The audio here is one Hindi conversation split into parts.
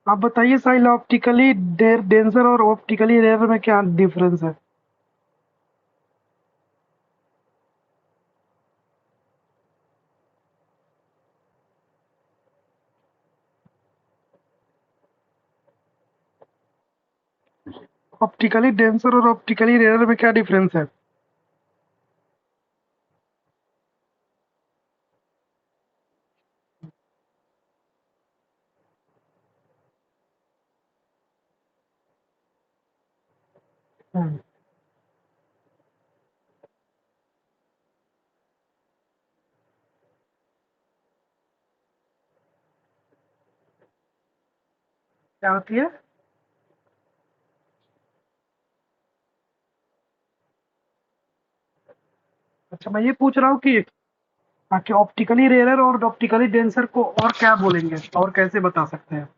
आप बताइए साहिल, ऑप्टिकली डेंसर और ऑप्टिकली रेयर में क्या डिफरेंस है? ऑप्टिकली डेंसर और ऑप्टिकली रेयर में क्या डिफरेंस है? हम्म, क्या होती है? अच्छा, मैं ये पूछ रहा हूँ कि ऑप्टिकली रेयर और ऑप्टिकली डेंसर को और क्या बोलेंगे और कैसे बता सकते हैं?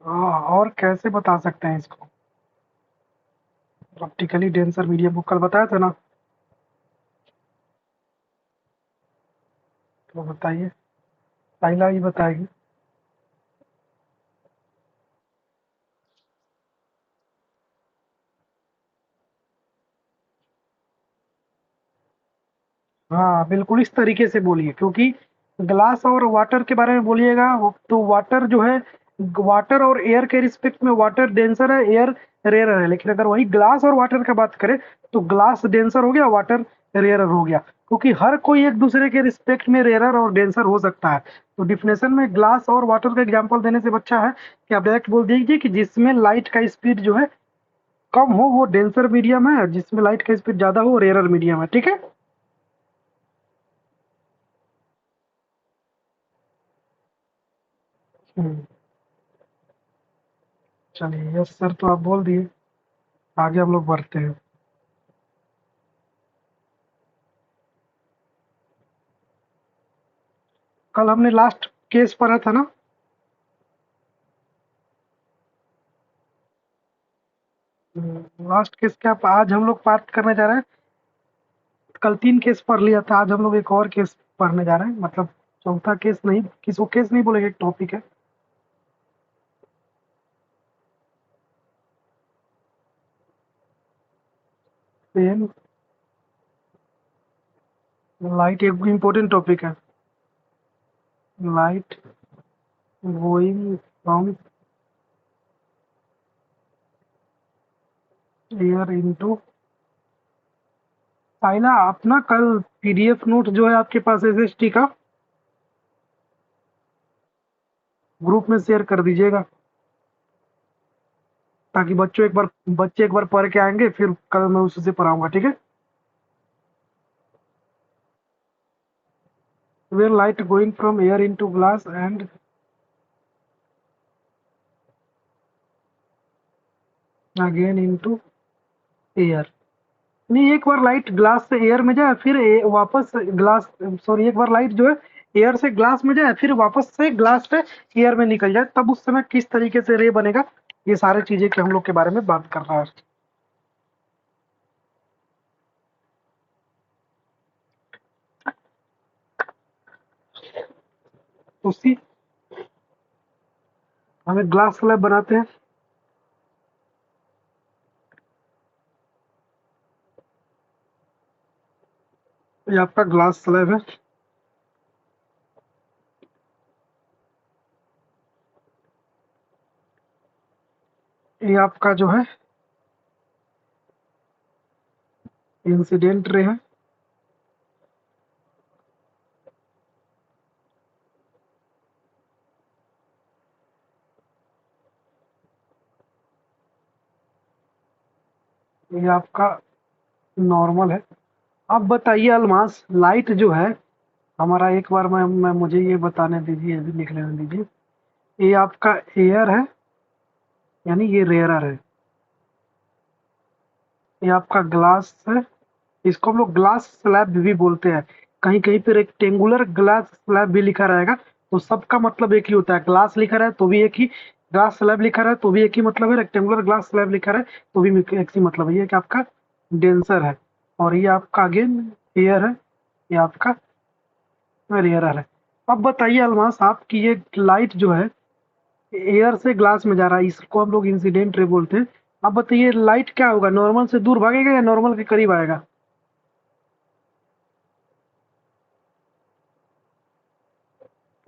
हाँ, और कैसे बता सकते हैं इसको? ऑप्टिकली डेंसर मीडियम को कल बताया था ना। तो बताइए, साहिला ही बताएगी। हाँ बिल्कुल, इस तरीके से बोलिए, क्योंकि ग्लास और वाटर के बारे में बोलिएगा तो वाटर जो है, वाटर और एयर के रिस्पेक्ट में वाटर डेंसर है, एयर रेयर है। लेकिन अगर वही ग्लास और वाटर का बात करें तो ग्लास डेंसर हो गया, वाटर रेयर हो गया। क्योंकि हर कोई एक दूसरे के रिस्पेक्ट में रेयर और डेंसर हो सकता है। तो डिफिनेशन में ग्लास और वाटर का एग्जाम्पल देने से अच्छा है कि आप डायरेक्ट बोल दीजिए कि जिसमें लाइट का स्पीड जो है कम हो वो डेंसर मीडियम है, जिसमें लाइट का स्पीड ज्यादा हो वो रेयर मीडियम है। ठीक है। हम्म, चलिए, यस सर तो आप बोल दिए। आगे हम लोग बढ़ते हैं। कल हमने लास्ट केस पढ़ा था ना। लास्ट केस क्या आज हम लोग बात करने जा रहे हैं? कल 3 केस पढ़ लिया था, आज हम लोग एक और केस पढ़ने जा रहे हैं। मतलब चौथा केस नहीं, किसी को केस नहीं बोलेंगे, एक टॉपिक है। पेन लाइट एक इम्पोर्टेंट टॉपिक है। Light going from air into. Saina, आप ना कल पीडीएफ नोट जो है आपके पास एसएसटी का, ग्रुप में शेयर कर दीजिएगा, ताकि बच्चे एक बार पढ़ के आएंगे, फिर कल मैं उससे पढ़ाऊंगा। ठीक है। Where light going from air into glass and again into air। नहीं, एक बार लाइट ग्लास से एयर में जाए, फिर वापस ग्लास, सॉरी, एक बार लाइट जो है एयर से ग्लास में जाए, फिर वापस से ग्लास से एयर में निकल जाए, तब उस समय किस तरीके से रे बनेगा, ये सारी चीजें के हम लोग के बारे में बात कर रहा है। उसी हमें ग्लास स्लैब बनाते हैं। ये आपका ग्लास स्लैब है। ये आपका जो है इंसिडेंट रे है। ये आपका नॉर्मल है। अब बताइए अलमास, लाइट जो है हमारा, एक बार मैं मुझे ये बताने दीजिए, ये भी लिख लेने दीजिए। ये आपका एयर है, यानी ये रेयरर है। ये आपका ग्लास है, इसको हम लोग ग्लास स्लैब भी बोलते हैं। कहीं कहीं पे रेक्टेंगुलर ग्लास स्लैब भी लिखा रहेगा, तो सबका मतलब एक ही होता है। ग्लास लिखा रहा है तो भी एक ही, ग्लास स्लैब लिखा रहा है तो भी एक ही मतलब है, रेक्टेंगुलर ग्लास स्लैब लिखा रहा है तो भी एक ही मतलब है। ये कि आपका डेंसर है। और ये आपका अगेन एयर है, ये आपका रेयर है। अब बताइए अलमास, आपकी ये लाइट जो है एयर से ग्लास में जा रहा है, इसको हम लोग इंसिडेंट रे बोलते हैं। अब बताइए लाइट क्या होगा, नॉर्मल से दूर भागेगा या नॉर्मल के करीब आएगा?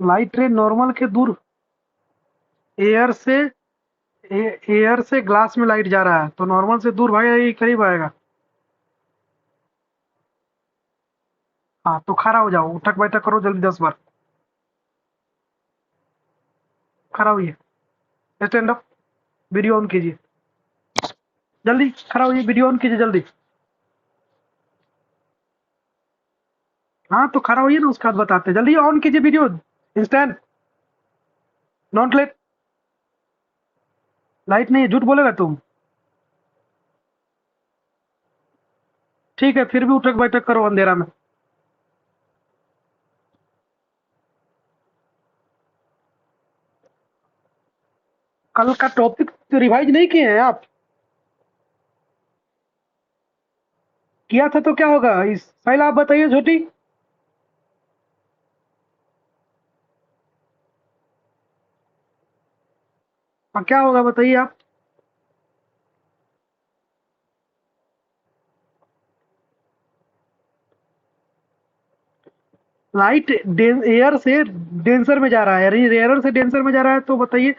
लाइट रे नॉर्मल के दूर, एयर से एयर से ग्लास में लाइट जा रहा है तो नॉर्मल से दूर भागेगा कि करीब आएगा? हाँ तो खड़ा हो जाओ, उठक बैठक करो जल्दी 10 बार। खड़ा होइए, स्टैंड अप, वीडियो ऑन कीजिए, जल्दी खड़ा होइए, वीडियो ऑन कीजिए जल्दी। हाँ तो खड़ा होइए ना, उसके बाद बताते हैं, जल्दी ऑन कीजिए video, instant, not let. Light नहीं है, झूठ बोलेगा तुम? ठीक है, फिर भी उठक बैठक करो अंधेरा में। कल का टॉपिक तो रिवाइज नहीं किए हैं आप? किया था तो क्या होगा, इस पहले आप बताइए छोटी। क्या होगा बताइए आप। लाइट एयर से डेंसर में जा रहा है, यानी रेयर से डेंसर में जा रहा है, तो बताइए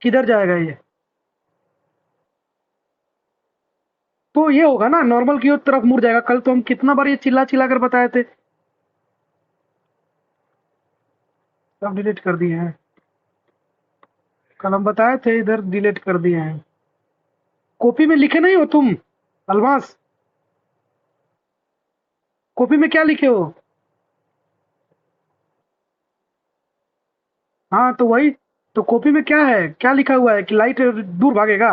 किधर जाएगा ये? तो ये होगा ना, नॉर्मल की तरफ मुड़ जाएगा। कल तो हम कितना बार ये चिल्ला चिल्ला कर बताए थे। सब डिलीट कर दिए हैं, कल हम बताए थे, इधर डिलीट कर दिए हैं। कॉपी में लिखे नहीं हो तुम अलमास? कॉपी में क्या लिखे हो? हाँ तो वही, तो कॉपी में क्या है, क्या लिखा हुआ है कि लाइट दूर भागेगा?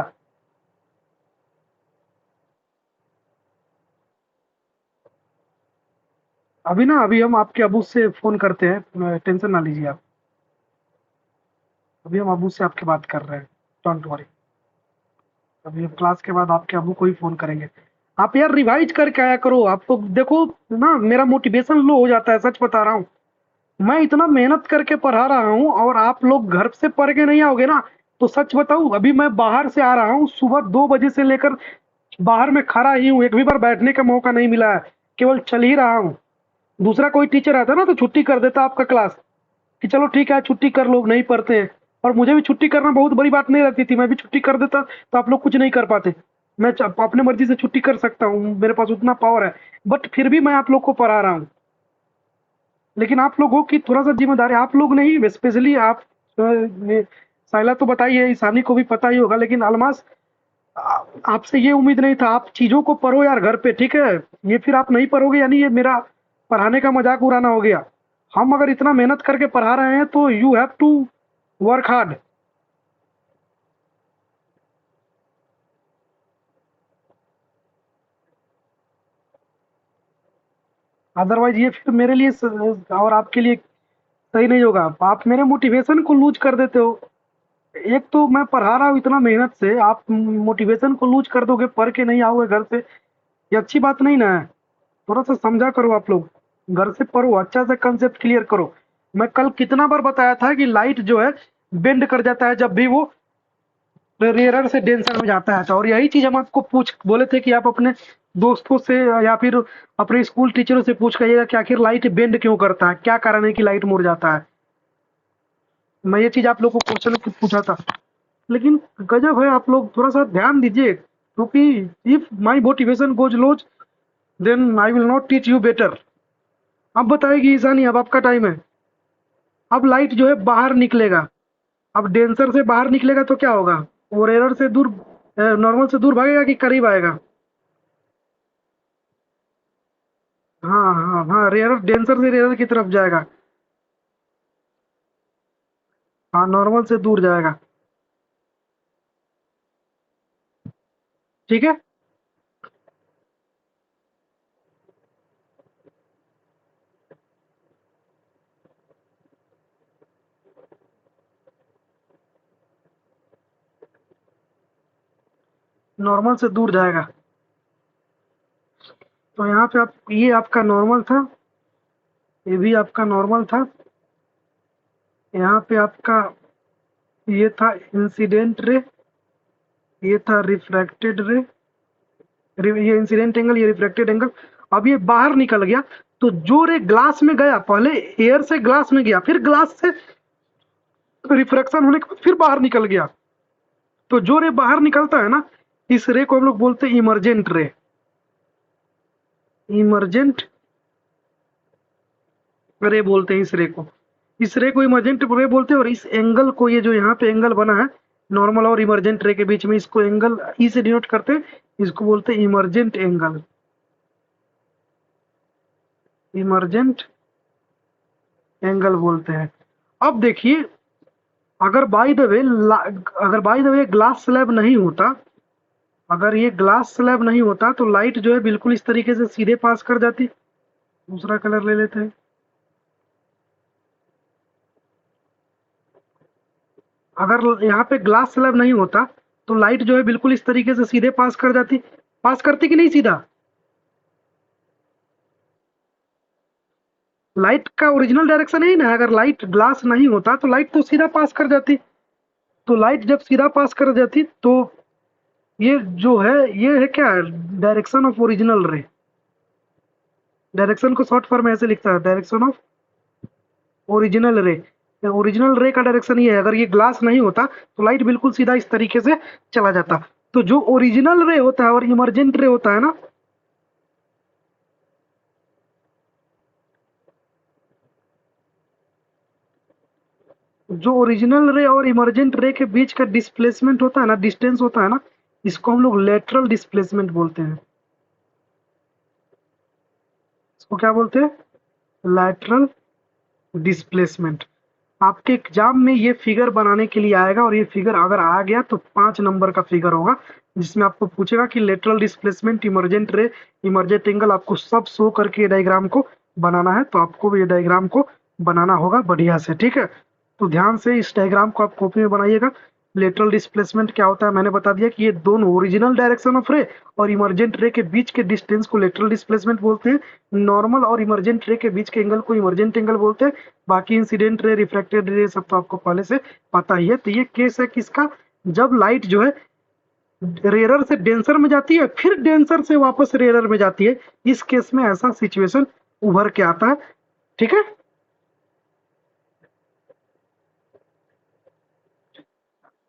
अभी ना, अभी हम आपके अबू से फोन करते हैं, टेंशन ना लीजिए आप। अभी हम अबू से आपकी बात कर रहे हैं, डोंट वरी। अभी हम क्लास के बाद आपके अबू को ही फोन करेंगे। आप यार रिवाइज करके आया करो, आपको देखो ना, मेरा मोटिवेशन लो हो जाता है, सच बता रहा हूँ। मैं इतना मेहनत करके पढ़ा रहा हूँ और आप लोग घर से पढ़ के नहीं आओगे ना, तो सच बताऊं, अभी मैं बाहर से आ रहा हूँ, सुबह 2 बजे से लेकर बाहर में खड़ा ही हूँ, एक भी बार बैठने का मौका नहीं मिला है, केवल चल ही रहा हूँ। दूसरा कोई टीचर आता ना तो छुट्टी कर देता आपका क्लास, कि चलो ठीक है छुट्टी कर, लोग नहीं पढ़ते हैं। और मुझे भी छुट्टी करना बहुत बड़ी बात नहीं लगती थी, मैं भी छुट्टी कर देता तो आप लोग कुछ नहीं कर पाते। मैं अपने मर्जी से छुट्टी कर सकता हूँ, मेरे पास उतना पावर है, बट फिर भी मैं आप लोग को पढ़ा रहा हूँ। लेकिन आप लोगों की थोड़ा सा जिम्मेदारी, आप लोग नहीं, स्पेशली आप, साइला तो बताइए, ईशानी को भी पता ही होगा, लेकिन अलमास, आपसे ये उम्मीद नहीं था। आप चीजों को पढ़ो यार घर पे, ठीक है? ये फिर आप नहीं पढ़ोगे, यानी ये मेरा पढ़ाने का मजाक उड़ाना हो गया। हम अगर इतना मेहनत करके पढ़ा रहे हैं तो you have to work hard. Otherwise ये फिर मेरे लिए और आपके लिए सही नहीं होगा। आप मेरे मोटिवेशन को लूज कर देते हो। एक तो मैं पढ़ा रहा हूँ इतना मेहनत से, आप मोटिवेशन को लूज कर दोगे, पढ़ के नहीं आओगे घर से, ये अच्छी बात नहीं ना है। थोड़ा सा समझा करो आप लोग, घर से पढ़ो, अच्छा से कंसेप्ट क्लियर करो। मैं कल कितना बार बताया था कि लाइट जो है बेंड कर जाता है जब भी वो रेयरर से डेंसर में जाता है, तो और यही चीज हम आपको पूछ बोले थे कि आप अपने दोस्तों से या फिर अपने स्कूल टीचरों से पूछ करिएगा कि आखिर लाइट बेंड क्यों करता है, क्या कारण है कि लाइट मुड़ जाता है। मैं ये चीज आप लोग को क्वेश्चन पूछा था। लेकिन गजब है, आप लोग थोड़ा सा ध्यान दीजिए, क्योंकि if my motivation goes lows, then I will not teach you better. अब बताएगी ईशानी, अब आपका टाइम है। अब लाइट जो है बाहर निकलेगा, अब डेंसर से बाहर निकलेगा तो क्या होगा? वो रेयर से दूर, नॉर्मल से दूर भागेगा कि करीब आएगा? हाँ हाँ हाँ, रेयर डेंसर से रेयर की तरफ जाएगा। हाँ, नॉर्मल से दूर जाएगा। ठीक है। नॉर्मल से दूर जाएगा। तो यहाँ पे आप, ये आपका नॉर्मल था, ये भी आपका नॉर्मल था, यहाँ पे आपका ये था इंसिडेंट रे, ये था रिफ्रैक्टेड रे, ये इंसिडेंट एंगल, ये रिफ्रैक्टेड एंगल। अब ये बाहर निकल गया, तो जो रे ग्लास में गया, पहले एयर से ग्लास में गया, फिर ग्लास से रिफ्रैक्शन होने के बाद फिर बाहर निकल गया, तो जो रे बाहर निकलता है ना, इस रे को हम लोग बोलते हैं इमर्जेंट रे। इमर्जेंट रे बोलते हैं इस रे को, इस रे को इमर्जेंट रे बोलते हैं। और इस एंगल को, ये जो यहाँ पे एंगल बना है नॉर्मल और इमर्जेंट रे के बीच में, इसको एंगल ई से डिनोट करते हैं, इसको बोलते हैं इमर्जेंट एंगल। इमर्जेंट एंगल बोलते हैं। अब देखिए, अगर बाय द वे, अगर by the way glass slab नहीं होता, अगर ये ग्लास स्लैब नहीं होता तो लाइट जो है बिल्कुल इस तरीके से सीधे पास कर जाती। दूसरा कलर ले लेते हैं। अगर यहाँ पे ग्लास स्लैब नहीं होता तो लाइट जो है बिल्कुल इस तरीके से सीधे पास कर जाती। पास करती कि नहीं सीधा? लाइट का ओरिजिनल डायरेक्शन यही ना, अगर लाइट ग्लास नहीं होता तो लाइट तो सीधा पास कर जाती। तो लाइट जब सीधा पास कर जाती तो ये जो है, ये है क्या, डायरेक्शन ऑफ ओरिजिनल रे। डायरेक्शन को शॉर्ट फॉर्म में ऐसे लिखता है, डायरेक्शन ऑफ ओरिजिनल रे। ओरिजिनल रे का डायरेक्शन ये है, अगर ये ग्लास नहीं होता तो लाइट बिल्कुल सीधा इस तरीके से चला जाता। तो जो ओरिजिनल रे होता है और इमरजेंट रे होता है ना, जो ओरिजिनल रे और इमरजेंट रे के बीच का डिस्प्लेसमेंट होता है ना, डिस्टेंस होता है ना, इसको हम लोग लेटरल डिस्प्लेसमेंट बोलते हैं। इसको क्या बोलते हैं? Lateral displacement. आपके एग्जाम में ये फिगर बनाने के लिए आएगा, और ये फिगर अगर आ गया तो 5 नंबर का फिगर होगा, जिसमें आपको पूछेगा कि lateral displacement, emergent ray, emergent angle, आपको सब शो करके डायग्राम को बनाना है। तो आपको ये डायग्राम को बनाना होगा बढ़िया से, ठीक है। तो ध्यान से इस डायग्राम को आप कॉपी में बनाइएगा। लेटरल डिस्प्लेसमेंट क्या होता है मैंने बता दिया कि ये दोनों ओरिजिनल डायरेक्शन ऑफ रे और इमरजेंट रे के बीच के डिस्टेंस को लेटरल डिस्प्लेसमेंट बोलते हैं। नॉर्मल और इमरजेंट रे के बीच के एंगल को इमरजेंट एंगल बोलते हैं। बाकी इंसिडेंट रे, रिफ्रैक्टेड रे, सब तो आपको पहले से पता ही है। तो ये केस है किसका, जब लाइट जो है रेयरर से डेंसर में जाती है, फिर डेंसर से वापस रेयरर में जाती है। इस केस में ऐसा सिचुएशन उभर के आता है, ठीक है।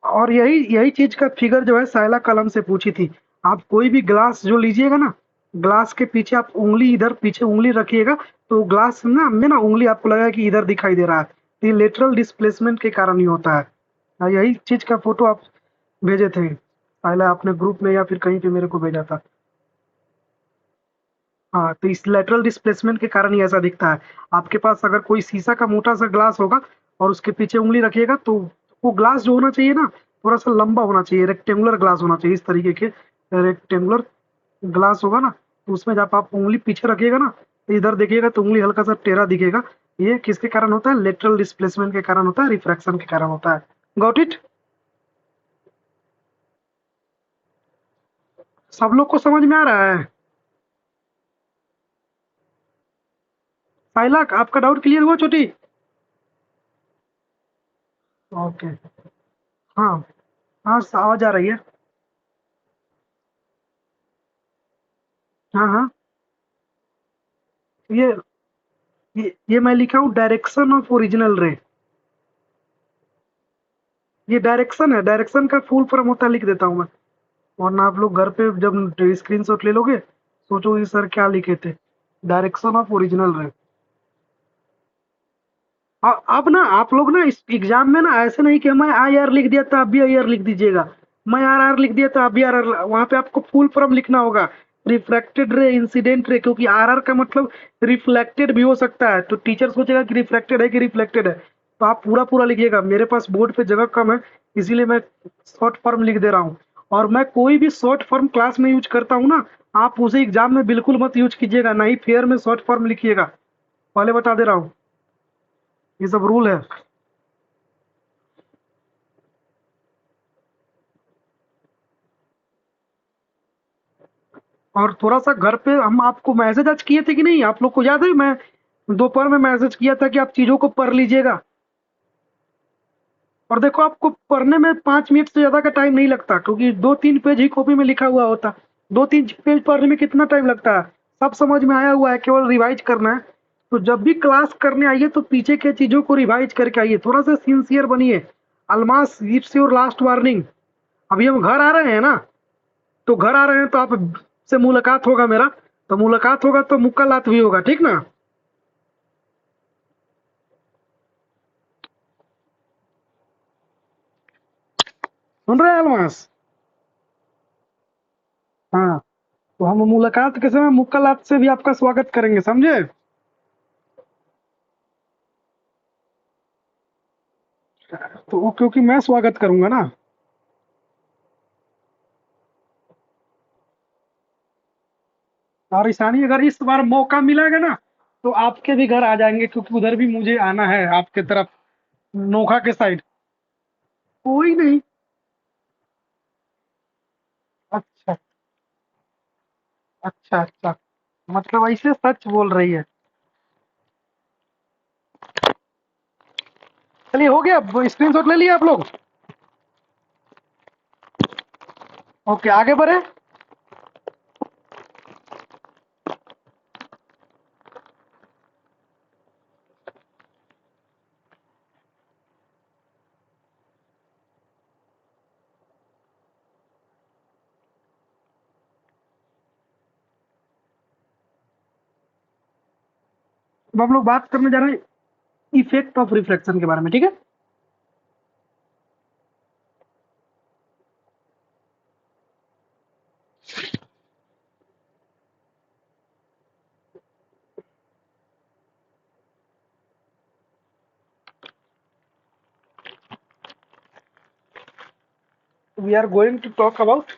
और यही यही चीज का फिगर जो है साइला कलम से पूछी थी। आप कोई भी ग्लास जो लीजिएगा ना, ग्लास के पीछे आप उंगली, इधर पीछे उंगली रखिएगा, तो ग्लास ना में ना उंगली आपको लगेगा कि इधर दिखाई दे रहा है। तो ये लेटरल डिस्प्लेसमेंट के कारण ही होता है। यही चीज का फोटो आप भेजे थे साइला, आपने ग्रुप में या फिर कहीं पे मेरे को भेजा था। हाँ, तो इस लेटरल डिस्प्लेसमेंट के कारण ही ऐसा दिखता है। आपके पास अगर कोई शीशा का मोटा सा ग्लास होगा और उसके पीछे उंगली रखिएगा, तो वो ग्लास जो होना चाहिए ना, थोड़ा सा लंबा होना चाहिए, रेक्टेंगुलर ग्लास होना चाहिए, इस तरीके के रेक्टेंगुलर ग्लास होगा ना, तो उसमें जब आप उंगली पीछे रखिएगा ना, तो इधर देखिएगा तो उंगली हल्का सा टेढ़ा दिखेगा। ये किसके कारण होता है? लेटरल डिस्प्लेसमेंट के कारण होता है, रिफ्रैक्शन के कारण होता है। Got it? सब लोग को समझ में आ रहा है? साइला, आपका डाउट क्लियर हुआ छोटी? ओके। हाँ, हाँ आवाज आ रही है। हाँ हाँ, ये ये मैं लिखा हूँ डायरेक्शन ऑफ ओरिजिनल रे। ये डायरेक्शन है, डायरेक्शन का फुल फॉर्म होता है, लिख देता हूँ मैं, वरना आप लोग घर पे जब स्क्रीनशॉट ले लोगे सोचोगे सर क्या लिखे थे। डायरेक्शन ऑफ ओरिजिनल रे। अब ना आप लोग ना इस एग्जाम में ना ऐसे नहीं कि मैं आई आर लिख दिया तो आप भी आई आर लिख दीजिएगा, मैं आर आर लिख दिया तो आप भी आर आर, वहां पे आपको फुल फॉर्म लिखना होगा। रिफ्रैक्टेड रे, इंसिडेंट रे, क्योंकि आर आर का मतलब रिफ्लेक्टेड भी हो सकता है, तो टीचर सोचेगा कि रिफ्रैक्टेड है कि रिफ्लेक्टेड है। तो आप पूरा पूरा लिखिएगा, मेरे पास बोर्ड पे जगह कम है, इसीलिए मैं शॉर्ट फॉर्म लिख दे रहा हूँ। और मैं कोई भी शॉर्ट फॉर्म क्लास में यूज करता हूँ ना, आप उसे एग्जाम में बिल्कुल मत यूज कीजिएगा, ना ही फेयर में शॉर्ट फॉर्म लिखिएगा, पहले बता दे रहा हूँ, ये सब रूल है। और थोड़ा सा घर पे हम आपको मैसेज आज किए थे कि नहीं, आप लोग को याद है? मैं दोपहर में मैसेज किया था कि आप चीजों को पढ़ लीजिएगा। और देखो, आपको पढ़ने में 5 मिनट से ज्यादा का टाइम नहीं लगता, क्योंकि 2-3 पेज ही कॉपी में लिखा हुआ होता। 2-3 पेज पढ़ने में कितना टाइम लगता है? सब समझ में आया हुआ है, केवल रिवाइज करना है। तो जब भी क्लास करने आइए तो पीछे के चीजों को रिवाइज करके आइए, थोड़ा सा सिंसियर बनिए। Almas gives your last warning. अभी हम घर आ रहे हैं ना, तो घर आ रहे हैं तो आप से मुलाकात होगा मेरा, तो मुलाकात होगा तो मुक्कालात भी होगा, ठीक ना? सुन रहे हैं अलमास? हाँ। तो हम मुलाकात के समय मुक्कालात से भी आपका स्वागत करेंगे, समझे? तो वो क्योंकि मैं स्वागत करूंगा ना। और ईशानी, अगर इस बार मौका मिलेगा ना, तो आपके भी घर आ जाएंगे, क्योंकि उधर भी मुझे आना है आपके तरफ, नोखा के साइड। कोई नहीं। अच्छा, अच्छा, अच्छा। मतलब ऐसे सच बोल रही है? चलिए, हो गया, स्क्रीनशॉट ले लिया आप लोग? ओके, आगे बढ़े। अब हम लोग बात करने जा रहे हैं इफेक्ट ऑफ रिफ्लेक्शन के बारे में, ठीक है? We are going to talk about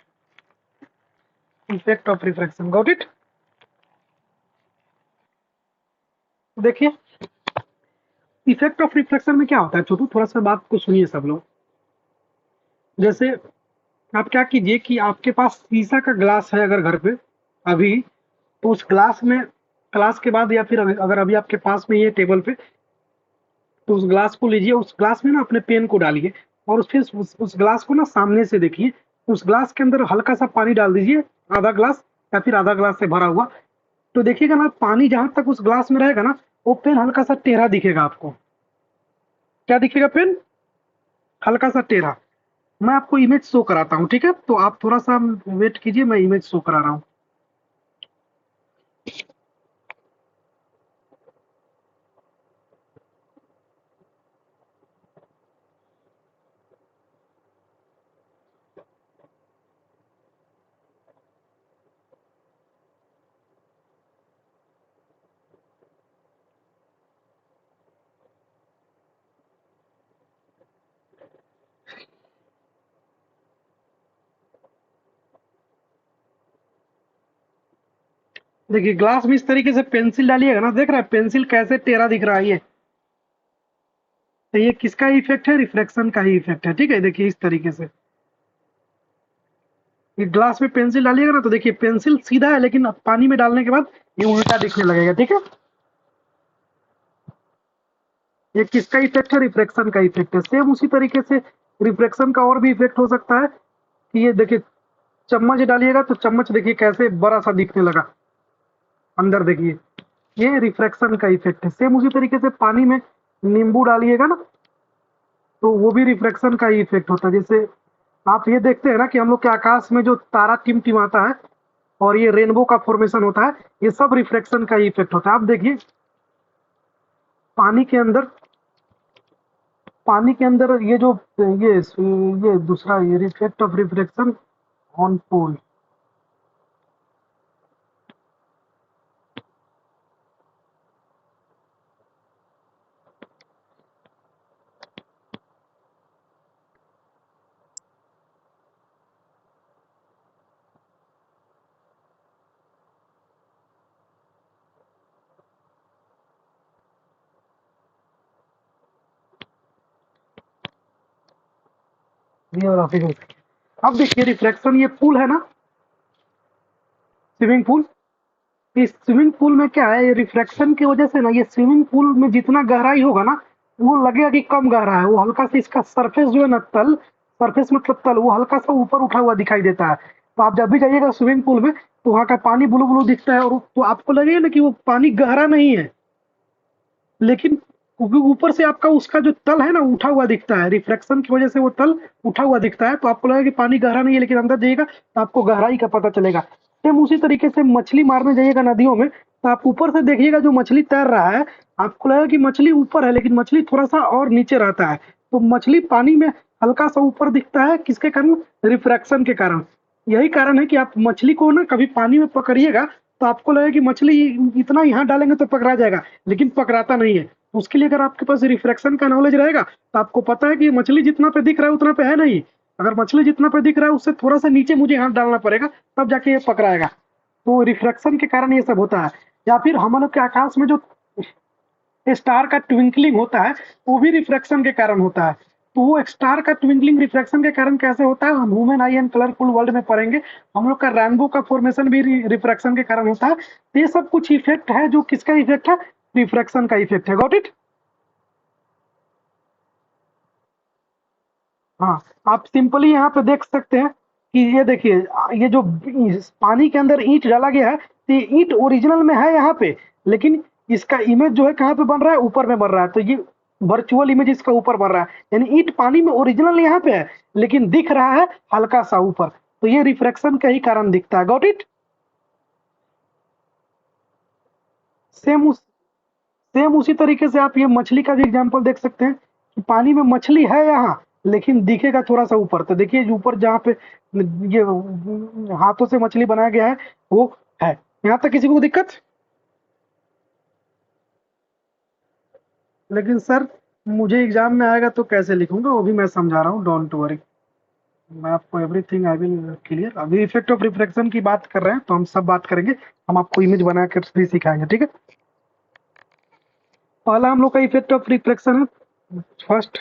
effect of reflection, got it? देखिए, इफेक्ट ऑफ रिफ्लेक्शन में क्या होता है छोटू, थोड़ा सा बात को सुनिए सब लोग। जैसे आप क्या कीजिए कि आपके पास शीशा का ग्लास है अगर घर पे अभी, तो उस ग्लास में, क्लास के बाद या फिर अगर अभी आपके पास में ये टेबल पे, तो उस ग्लास को लीजिए, उस ग्लास में ना अपने पेन को डालिए, और फिर उस ग्लास को ना सामने से देखिए। उस ग्लास के अंदर हल्का सा पानी डाल दीजिए, आधा ग्लास या फिर आधा ग्लास से भरा हुआ। तो देखिएगा ना, पानी जहां तक उस ग्लास में रहेगा ना, वो पेन हल्का सा टेढ़ा दिखेगा आपको। क्या दिखेगा पेन? हल्का सा टेढ़ा। मैं आपको इमेज शो कराता हूँ, ठीक है? तो आप थोड़ा सा वेट कीजिए, मैं इमेज शो करा रहा हूँ। देखिए, ग्लास में इस तरीके से पेंसिल डालिएगा ना, देख रहा है पेंसिल कैसे टेढ़ा दिख रहा है ये? तो ये किसका इफेक्ट है? रिफ्लेक्शन का ही इफेक्ट है, ठीक है? देखिए इस तरीके से, ये ग्लास में पेंसिल डालिएगा ना, तो देखिए पेंसिल सीधा है, लेकिन अब पानी में डालने के बाद ये उल्टा दिखने लगेगा, ठीक है? ये किसका इफेक्ट है? रिफ्लेक्शन का इफेक्ट है। सेम उसी तरीके से रिफ्लेक्शन का और भी इफेक्ट हो सकता है कि ये देखिए, चम्मच डालिएगा तो चम्मच देखिए कैसे बड़ा सा दिखने लगा, अंदर देखिए। ये रिफ्लेक्शन का इफेक्ट है। सेम उसी तरीके से पानी में नींबू डालिएगा ना, तो वो भी रिफ्लेक्शन का ही इफेक्ट होता है। जैसे आप ये देखते हैं ना कि हम लोग के आकाश में जो तारा टिमटिमाता है और ये रेनबो का फॉर्मेशन होता है, ये सब रिफ्लेक्शन का ही इफेक्ट होता है। आप देखिए, पानी के अंदर, पानी के अंदर ये जो, ये दूसरा, ये इफेक्ट ऑफ रिफ्लेक्शन ऑन पोल। ये वाला फिर, अब देखिए रिफ्लेक्शन, ये पुल है ना, स्विमिंग पूल। इस स्विमिंग पूल में क्या है, रिफ्रैक्शन की वजह से ना, ये स्विमिंग पूल में जितना गहराई होगा ना, वो लगेगा कि कम गहरा है। वो हल्का सा इसका सरफेस जो है ना, तल, सरफेस मतलब तल, वो हल्का सा ऊपर उठा हुआ दिखाई देता है। तो आप जब भी जाइएगा स्विमिंग पूल में, तो वहाँ का पानी ब्लू ब्लू दिखता है, और तो आपको लगेगा ना कि वो पानी गहरा नहीं है, लेकिन क्योंकि ऊपर से आपका उसका जो तल है ना, उठा हुआ दिखता है, रिफ्लेक्शन की वजह से वो तल उठा हुआ दिखता है, तो आपको लगेगा कि पानी गहरा नहीं है, लेकिन अंदर जाइएगा तो आपको गहराई का पता चलेगा। सेम उसी तरीके से मछली मारने जाइएगा नदियों में, तो आप ऊपर से देखिएगा जो मछली तैर रहा है, आपको लगेगा कि मछली ऊपर है, लेकिन मछली थोड़ा सा और नीचे रहता है। तो मछली पानी में हल्का सा ऊपर दिखता है, किसके कारण? रिफ्रैक्शन के कारण। यही कारण है कि आप मछली को ना कभी पानी में पकड़िएगा, तो आपको लगेगा कि मछली इतना यहाँ डालेंगे तो पकड़ा जाएगा, लेकिन पकड़ाता नहीं है। उसके लिए अगर आपके पास रिफ्रैक्शन का नॉलेज रहेगा, तो आपको पता है कि मछली जितना पे दिख रहा है उतना पे है नहीं। अगर मछली जितना पे दिख रहा है उससे थोड़ा सा नीचे मुझे हाथ डालना पड़ेगा, तब जाके ये पकड़ाएगा। तो रिफ्रैक्शन के कारण ये सब होता है। या फिर हम लोग के आकाश में जो स्टार का ट्विंकलिंग होता है, वो भी रिफ्रैक्शन के कारण होता है। तो वो स्टार का ट्विंकलिंग रिफ्रैक्शन के कारण कैसे होता है, हम human I and colourful world में पढ़ेंगे। हम लोग का रैनबो का फॉर्मेशन भी रिफ्रैक्शन के कारण होता है। तो ये सब कुछ इफेक्ट है, जो किसका इफेक्ट है? रिफ्रैक्शन का इफेक्ट है। Got it? हाँ, आप सिंपली यहाँ पे देख सकते हैं कि ये देखिए, ये जो पानी के अंदर ईंट डाला गया है, तो ये ईंट ओरिजिनल में है यहाँ पे, लेकिन इसका इमेज जो है कहाँ पे बन रहा है? ऊपर में बन रहा है। तो ये वर्चुअल इमेज इसका ऊपर बन रहा है, यानी ईंट पानी में ओरिजिनल यहाँ पे है, लेकिन दिख रहा है हल्का सा ऊपर। तो ये रिफ्रैक्शन का ही कारण दिखता है। Got it? सेम उस सेम उसी तरीके से आप ये मछली का भी एग्जांपल देख सकते हैं कि पानी में मछली है यहाँ, लेकिन दिखेगा थोड़ा सा ऊपर। तो देखिए ऊपर जहाँ पे ये हाथों से मछली बनाया गया है, वो है। यहाँ तक किसी को दिक्कत? लेकिन सर, मुझे एग्जाम में आएगा तो कैसे लिखूंगा, वो भी मैं समझा रहा हूँ, डोंट वरी। मैं आपको एवरीथिंग आई विल क्लियर। अभी इफेक्ट ऑफ रिफ्लेक्शन की बात कर रहे हैं, तो हम सब बात करेंगे। हम आपको इमेज बना कर भी सिखाएंगे, ठीक है? पहला हम लोग का इफेक्ट ऑफ रिफ्लेक्शन है, फर्स्ट,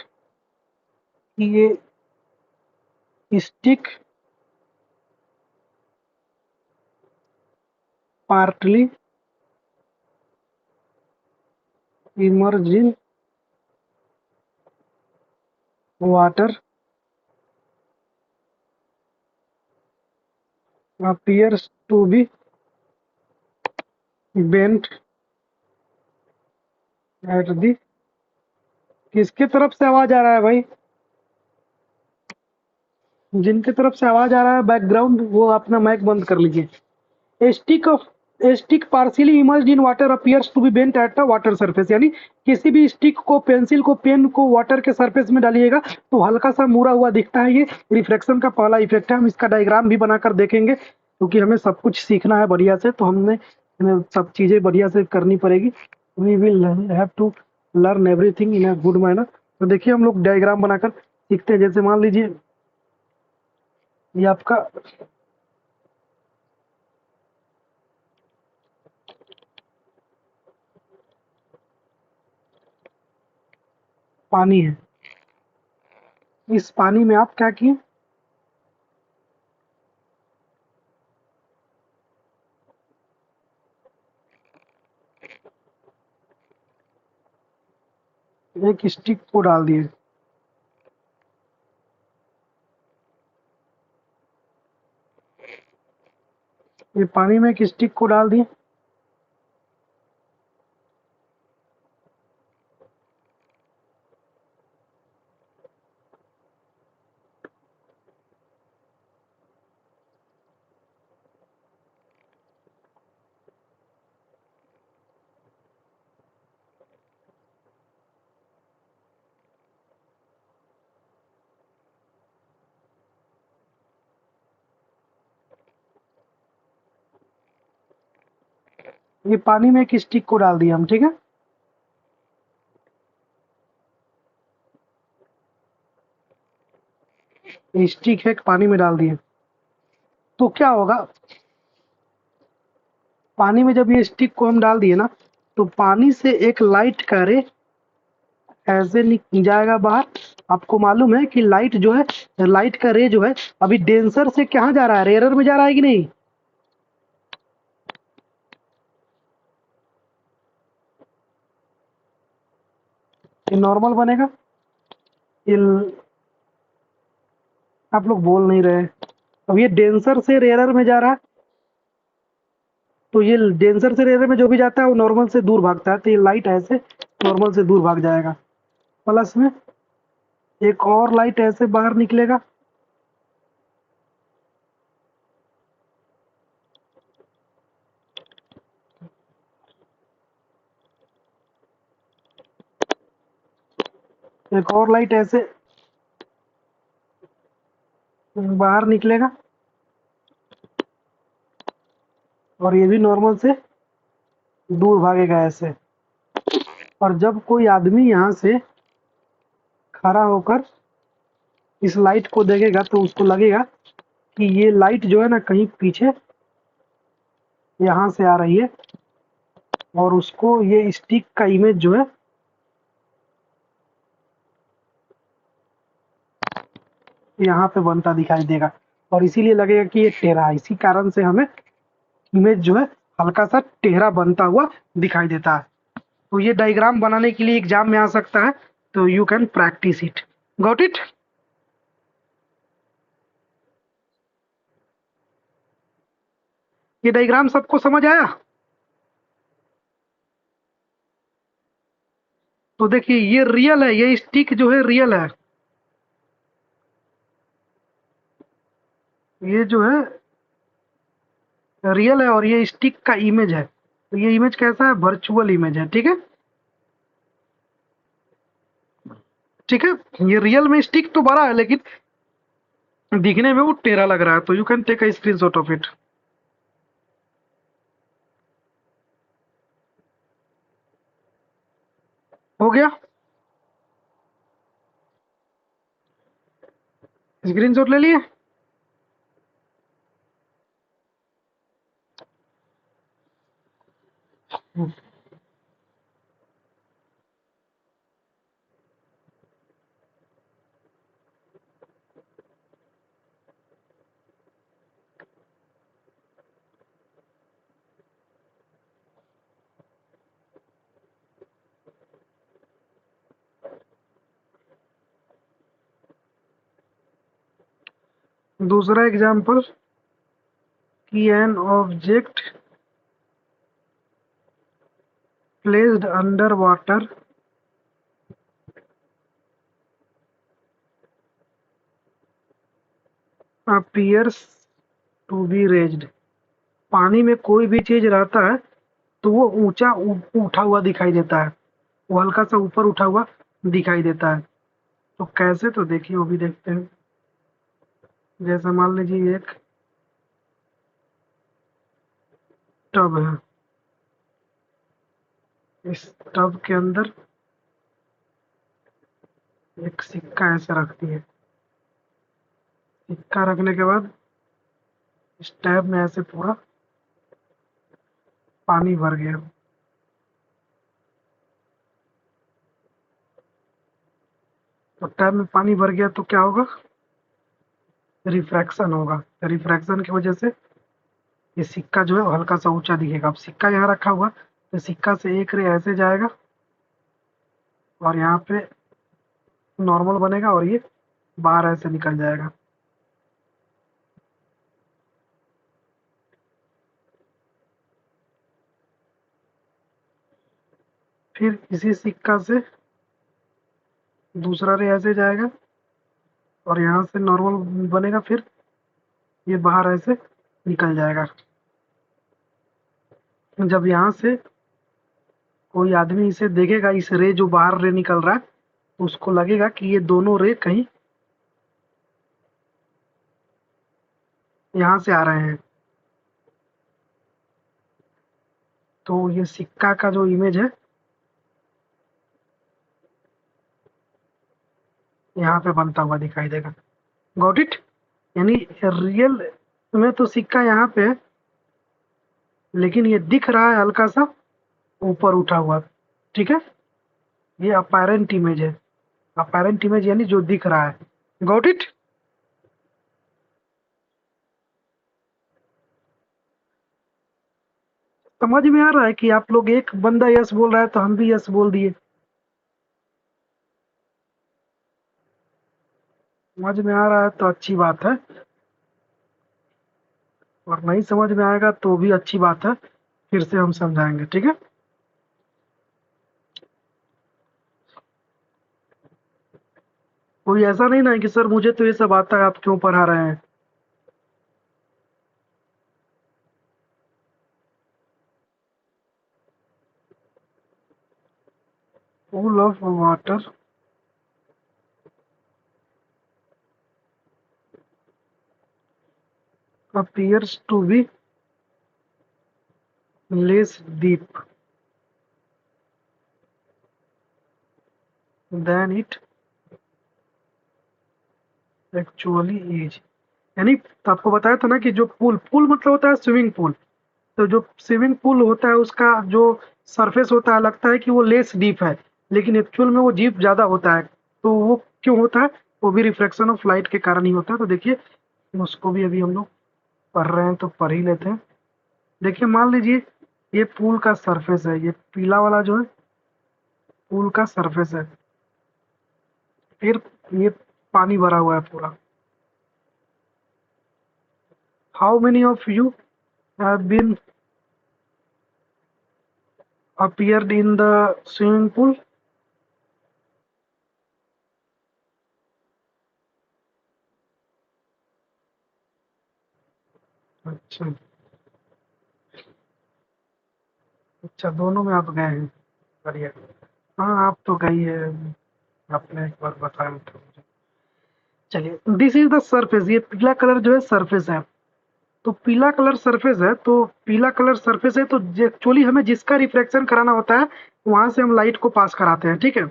ये stick partly immersed in water appears to be bent at the। किसके तरफ से आवाज आ रहा है भाई? जिनके तरफ से आवाज आ रहा है बैकग्राउंड, वो अपना माइक बंद कर लीजिए। A stick of a stick partially immersed in water appears to be bent at the water surface, यानी किसी भी स्टिक को, पेंसिल को, पेन को वाटर के सरफेस में डालिएगा तो हल्का सा मुड़ा हुआ दिखता है। ये रिफ्लेक्शन का पहला इफेक्ट है। हम इसका डायग्राम भी बनाकर देखेंगे, क्योंकि हमें सब कुछ सीखना है बढ़िया से, तो हमें सब चीजें बढ़िया से करनी पड़ेगी। We will have to learn everything in a good manner. तो देखिए हम लोग डायग्राम बनाकर सीखते हैं। जैसे मान लीजिए ये आपका पानी है। इस पानी में आप क्या किए? एक स्टिक को डाल दिए। ये पानी में एक स्टिक को डाल दिए। ये पानी में एक स्टिक को डाल दिया हम, ठीक है? ये स्टिक है, पानी में डाल दिए। तो क्या होगा, पानी में जब ये स्टिक को हम डाल दिए ना, तो पानी से एक लाइट का रे ऐसे जाएगा बाहर। आपको मालूम है कि लाइट जो है, लाइट का रे जो है, अभी डेंसर से कहाँ जा रहा है? रेयर में जा रहा है कि नहीं? ये नॉर्मल बनेगा। ये आप लोग बोल नहीं रहे। अब ये डेंसर से रेयरर में जा रहा है, तो ये डेंसर से रेयरर में जो भी जाता है वो नॉर्मल से दूर भागता है, तो ये लाइट ऐसे नॉर्मल से दूर भाग जाएगा। प्लस में एक और लाइट ऐसे बाहर निकलेगा, एक और लाइट ऐसे बाहर निकलेगा, और ये भी नॉर्मल से दूर भागेगा ऐसे। और जब कोई आदमी यहाँ से खड़ा होकर इस लाइट को देखेगा तो उसको लगेगा कि ये लाइट जो है ना कहीं पीछे यहाँ से आ रही है, और उसको ये स्टिक का इमेज जो है यहाँ पे बनता दिखाई देगा, और इसीलिए लगेगा कि ये टेढ़ा है। इसी कारण से हमें इमेज जो है हल्का सा टेढ़ा बनता हुआ दिखाई देता है। तो ये डायग्राम बनाने के लिए एग्जाम में आ सकता है, तो you can practice it. Got it? ये डायग्राम सबको समझ आया? तो देखिए ये रियल है, ये स्टिक जो है रियल है, ये जो है रियल है, और ये स्टिक का इमेज है। तो ये इमेज कैसा है? वर्चुअल इमेज है। ठीक है, ठीक है। ये रियल में स्टिक तो बड़ा है, लेकिन दिखने में वो टेढ़ा लग रहा है। तो you can take a screenshot of it. हो गया? स्क्रीनशॉट ले लिए? दूसरा एग्जाम्पल कि an object placed under water appears to be raised। पानी में कोई भी चीज रहता है तो वो ऊंचा उठा हुआ दिखाई देता है, वो हल्का सा ऊपर उठा हुआ दिखाई देता है। तो कैसे? तो देखिए वो भी देखते हैं। जैसे मान लीजिए एक टब है, इस टब के अंदर एक सिक्का ऐसे रखती है। सिक्का रखने के बाद इस टैब में ऐसे पूरा पानी भर गया। तो टैब में पानी भर गया तो क्या होगा? रिफ्रैक्शन होगा। रिफ्रैक्शन की वजह से ये सिक्का जो है वो हल्का सा ऊंचा दिखेगा। अब सिक्का यहाँ रखा हुआ, तो सिक्का से एक रे ऐसे जाएगा, और यहाँ पे नॉर्मल बनेगा, और ये बाहर ऐसे निकल जाएगा। फिर इसी सिक्का से दूसरा रे ऐसे जाएगा, और यहाँ से नॉर्मल बनेगा, फिर ये बाहर ऐसे निकल जाएगा। जब यहाँ से कोई आदमी इसे देखेगा, इस रे जो बाहर रे निकल रहा है, तो उसको लगेगा कि ये दोनों रे कहीं यहाँ से आ रहे हैं। तो ये सिक्का का जो इमेज है यहाँ पे बनता हुआ दिखाई देगा। Got it? यानी रियल में तो सिक्का यहाँ पे है, लेकिन ये दिख रहा है हल्का सा ऊपर उठा हुआ। ठीक है, ये अपैरेंट इमेज है। अपैरेंट इमेज यानी जो दिख रहा है। Got it? समझ में आ रहा है कि आप लोग, एक बंदा यस बोल रहा है तो हम भी यस बोल दिए। समझ में आ रहा है तो अच्छी बात है, और नहीं समझ में आएगा तो भी अच्छी बात है, फिर से हम समझाएंगे, ठीक है। कोई ऐसा नहीं ना है कि सर मुझे तो ये सब आता है, आप क्यों पढ़ा रहे हैं। Full of water appears to be less deep than it actually is। यानी तो आपको बताया था ना कि जो पूल पूल मतलब होता है स्विमिंग पूल, तो जो स्विमिंग पूल होता है उसका जो सरफेस होता है लगता है कि वो लेस डीप है, लेकिन एक्चुअल में वो डीप ज़्यादा होता है। तो वो क्यों होता है? वो भी रिफ्रैक्शन ऑफ लाइट के कारण ही होता है। तो देखिए उसको भी अभी हम लोग पढ़ रहे हैं तो पढ़ ही लेते हैं। देखिए मान लीजिए ये पूल का सरफेस है, ये पीला वाला जो है पूल का सरफेस है, फिर ये पानी भरा हुआ है पूरा। How many of you have been appeared in the swimming pool? अच्छा अच्छा, दोनों में आप गए हैं, बढ़िया। हाँ आप तो गई है, आपने एक बार बताया था मुझे। चलिए दिस इज द सरफेस, ये पीला कलर जो है सरफेस है। तो पीला कलर सरफेस है, तो पीला कलर सरफेस है तो एक्चुअली हमें जिसका रिफ्लेक्शन कराना होता है वहां से हम लाइट को पास कराते हैं, ठीक है।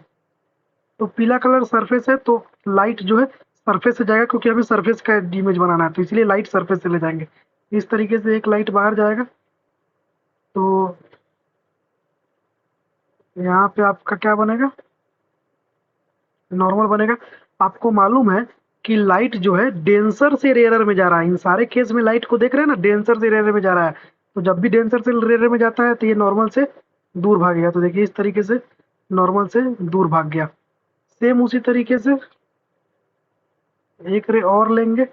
तो पीला कलर सरफेस है तो लाइट जो है सरफेस से जाएगा, क्योंकि हमें सरफेस का इमेज बनाना है तो इसलिए लाइट सरफेस से ले जाएंगे। इस तरीके से एक लाइट बाहर जाएगा, तो यहाँ पे आपका क्या बनेगा, नॉर्मल बनेगा। आपको मालूम है कि लाइट जो है डेंसर से रेयरर में जा रहा है, इन सारे केस में लाइट को देख रहे हैं ना, डेंसर से रेयरर में जा रहा है। तो जब भी डेंसर से रेयरर में जाता है तो ये नॉर्मल से दूर भागेगा। तो देखिए इस तरीके से नॉर्मल से दूर भाग गया। सेम उसी तरीके से एक रे और लेंगे,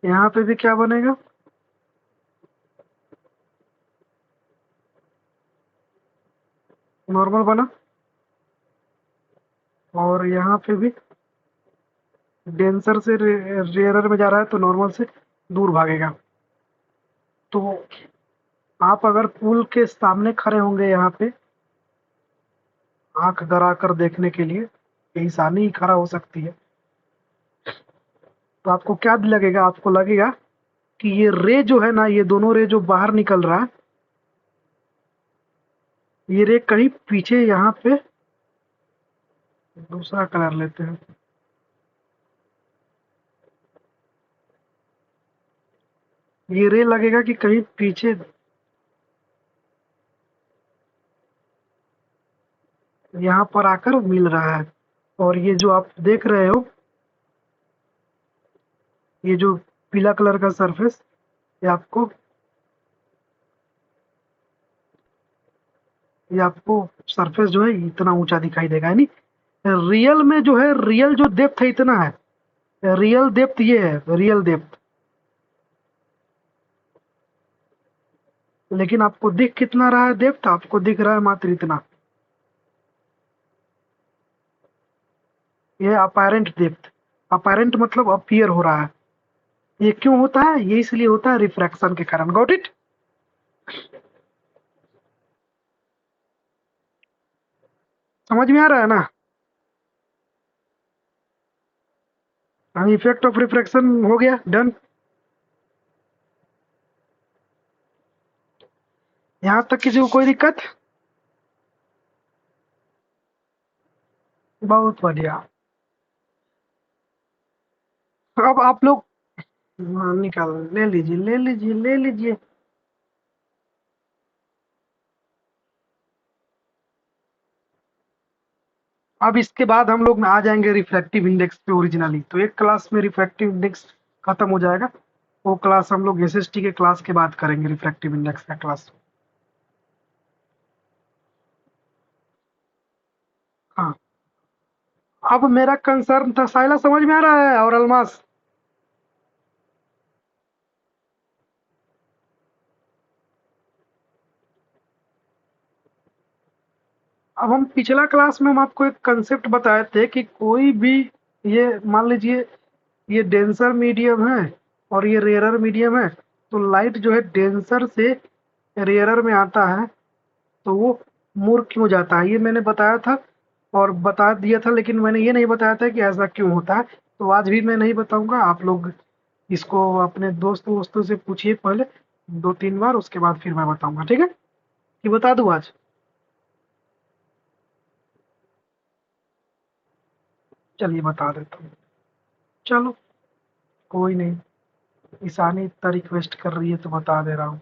यहाँ पे भी क्या बनेगा, नॉर्मल बना। और यहाँ पे भी डेंसर से रेयरर में जा रहा है तो नॉर्मल से दूर भागेगा। तो आप अगर पुल के सामने खड़े होंगे यहाँ पे आंख गड़ा कर देखने के लिए, इंसानी ही खड़ा हो सकती है, तो आपको क्या लगेगा, आपको लगेगा कि ये रे जो है ना, ये दोनों रे जो बाहर निकल रहा है, ये रे कहीं पीछे यहाँ पे दूसरा कलर लेते हैं, ये रे लगेगा कि कहीं पीछे यहाँ पर आकर मिल रहा है। और ये जो आप देख रहे हो, ये जो पीला कलर का सरफेस, ये आपको सरफेस जो है इतना ऊंचा दिखाई देगा, यानी रियल में जो है, रियल जो डेप्थ है इतना है, रियल डेप्थ ये है, रियल डेप्थ। लेकिन आपको दिख कितना रहा है डेप्थ, आपको दिख रहा है मात्र इतना, ये अपेरेंट डेप्थ। अपेरेंट मतलब अपीयर हो रहा है। ये क्यों होता है? ये इसलिए होता है रिफ्रैक्शन के कारण। Got it? समझ में आ रहा है ना? इफेक्ट ऑफ रिफ्रैक्शन हो गया, डन। यहाँ तक किसी को कोई दिक्कत? बहुत बढ़िया। अब आप लोग, हाँ, निकाल, ले लीजिए ले लीजिए ले लीजिए। अब इसके बाद हम लोग आ जाएंगे रिफ्रैक्टिव इंडेक्स पे ओरिजिनली, तो एक क्लास में रिफ्रैक्टिव इंडेक्स खत्म हो जाएगा। वो क्लास हम लोग एसएसटी के क्लास के बाद करेंगे, रिफ्रैक्टिव इंडेक्स का क्लास। अब मेरा कंसर्न था, साइला समझ में आ रहा है, और अलमास। अब हम पिछला क्लास में हम आपको एक कंसेप्ट बताए थे कि कोई भी, ये मान लीजिए ये डेंसर मीडियम है और ये रेयरर मीडियम है, तो लाइट जो है डेंसर से रेयरर में आता है तो वो मूर्ख क्यों जाता है, ये मैंने बताया था और बता दिया था, लेकिन मैंने ये नहीं बताया था कि ऐसा क्यों होता है। तो आज भी मैं नहीं बताऊंगा, आप लोग इसको अपने दोस्त वोस्तों से पूछिए पहले 2-3 बार, उसके बाद फिर मैं बताऊंगा, ठीक है? कि बता दूं आज? चलिए बता देता हूँ। चलो, कोई नहीं, ईशानी इतना रिक्वेस्ट कर रही है तो बता दे रहा हूँ।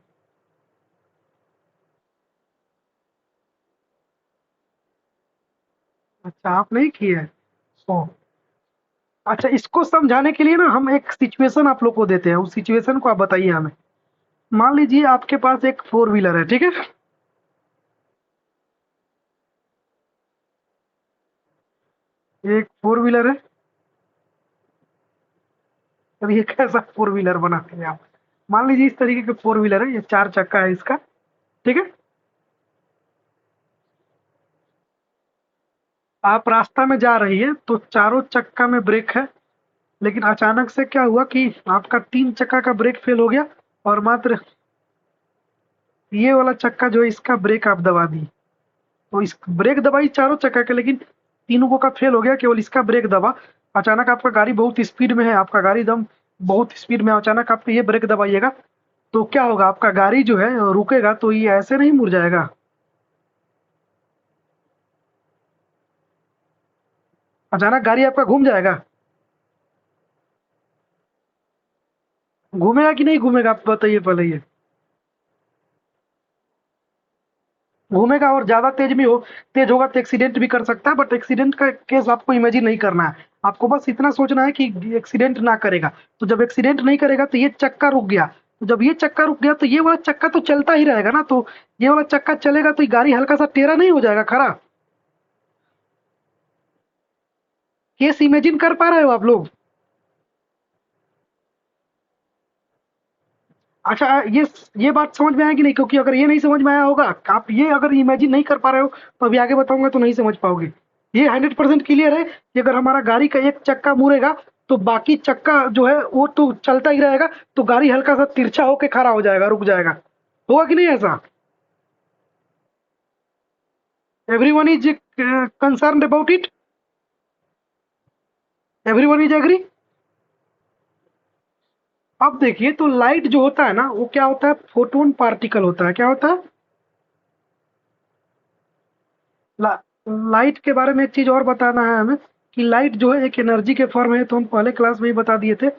अच्छा, आप नहीं किए? ओ, अच्छा, इसको समझाने के लिए ना हम एक सिचुएशन आप लोग को देते हैं, उस सिचुएशन को आप बताइए हमें। मान लीजिए आपके पास एक फोर व्हीलर है, ठीक है? एक फोर व्हीलर है। अब ये कैसा फोर व्हीलर बनाते हैं आप? मान लीजिए इस तरीके के फोर व्हीलर है, ये 4 चक्का है इसका, ठीक है? आप रास्ता में जा रही है तो चारों चक्का में ब्रेक है, लेकिन अचानक से क्या हुआ कि आपका 3 चक्का का ब्रेक फेल हो गया और मात्र ये वाला चक्का जो है इसका ब्रेक आप दबा दी। तो इस ब्रेक दबाई चारों चक्का के, लेकिन तीनों को का फेल हो गया, केवल इसका ब्रेक दबा। अचानक आपका गाड़ी बहुत स्पीड में है, आपका गाड़ी एकदम बहुत स्पीड में है, अचानक आप ये ब्रेक दबाइएगा तो क्या होगा, आपका गाड़ी जो है रुकेगा तो ये ऐसे नहीं मुड़ जाएगा। अचानक गाड़ी आपका घूम जाएगा। घूमेगा कि नहीं घूमेगा, आप बताइए पहले ये। घूमेगा, और ज्यादा तेज में हो, तेज होगा तो एक्सीडेंट भी कर सकता है, बट एक्सीडेंट का केस आपको इमेजिन नहीं करना है। आपको बस इतना सोचना है कि एक्सीडेंट ना करेगा। तो जब एक्सीडेंट नहीं करेगा तो ये चक्का रुक गया, तो जब ये चक्का रुक गया तो ये वाला चक्का तो चलता ही रहेगा ना, तो ये वाला चक्का चलेगा तो ये गाड़ी हल्का सा टेढ़ा नहीं हो जाएगा, खड़ा? केस इमेजिन कर पा रहे हो आप लोग? अच्छा, ये बात समझ में आएगी नहीं, क्योंकि अगर ये नहीं समझ में आया होगा, आप ये अगर इमेजिन नहीं कर पा रहे हो तो अभी आगे बताऊंगा तो नहीं समझ पाओगे। ये 100% क्लियर है कि अगर हमारा गाड़ी का एक चक्का मुड़ेगा तो बाकी चक्का जो है वो तो चलता ही रहेगा, तो गाड़ी हल्का सा तिरछा होके खड़ा हो जाएगा, रुक जाएगा। होगा कि नहीं ऐसा? Everyone is concern about it? Everyone is agree? अब देखिए, तो लाइट जो होता है ना वो क्या होता है, फोटोन पार्टिकल होता है। क्या होता है? ला, लाइट के बारे में एक चीज और बताना है हमें, कि लाइट जो है एक एनर्जी के फॉर्म है, तो हम पहले क्लास में ही बता दिए थे।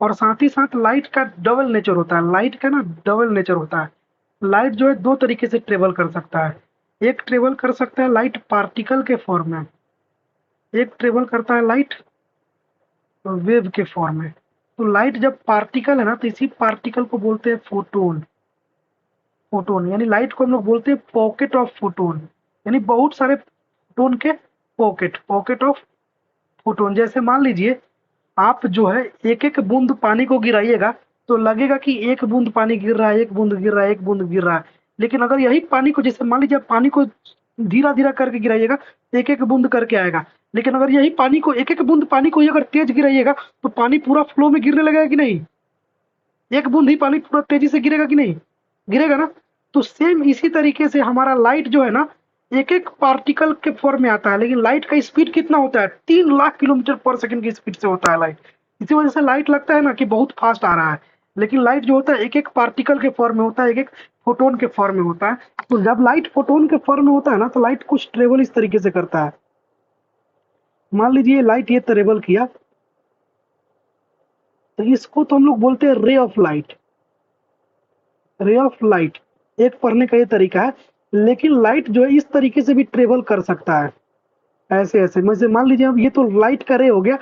और साथ ही साथ लाइट का डबल नेचर होता है, लाइट का ना डबल नेचर होता है। लाइट जो है दो तरीके से ट्रेवल कर सकता है। एक ट्रेवल कर सकता है लाइट पार्टिकल के फॉर्म में, एक ट्रेवल करता है लाइट वेव के फॉर्म में। तो लाइट जब पार्टिकल है ना, तो इसी पार्टिकल को बोलते हैं फोटोन। फोटोन यानी लाइट को हम लोग बोलते हैं पॉकेट ऑफ फोटोन, यानी बहुत सारे फोटोन के पॉकेट, पॉकेट ऑफ फोटोन। जैसे मान लीजिए आप जो है एक एक बूंद पानी को गिराइएगा तो लगेगा कि एक बूंद पानी गिर रहा है, एक बूंद गिर रहा है, एक बूंद गिर रहा है। लेकिन अगर यही पानी को, जैसे मान लीजिए आप पानी को धीरा धीरा करके गिराइएगा तो एक एक बूंद करके आएगा। लेकिन अगर यही पानी को, एक एक बूंद पानी को ही अगर तेज गिराइएगा तो पानी पूरा फ्लो में गिरने लगेगा कि नहीं? एक बूंद ही पानी पूरा तेजी से गिरेगा कि नहीं? गिरेगा ना? तो सेम इसी तरीके से हमारा लाइट जो है ना एक एक पार्टिकल के फॉर्म में आता है, लेकिन लाइट का स्पीड कितना होता है, 3 लाख किलोमीटर पर सेकंड की स्पीड से होता है लाइट। इसी वजह से लाइट लगता है ना कि बहुत फास्ट आ रहा है, लेकिन लाइट जो होता है एक एक पार्टिकल के फॉर्म में होता है, एक एक फोटोन के फॉर्म में होता है। तो जब लाइट फोटोन के फॉर्म में होता है ना तो लाइट कुछ ट्रेवल इस तरीके से करता है। मान लीजिए लाइट ये ट्रेवल किया, तो इसको तो हम लोग बोलते हैं ray of light. Ray of light एक पढ़ने का ये तरीका है, लेकिन लाइट जो है इस तरीके से भी ट्रेवल कर सकता है, ऐसे ऐसे। जैसे मान लीजिए अब ये तो लाइट का रे हो गया,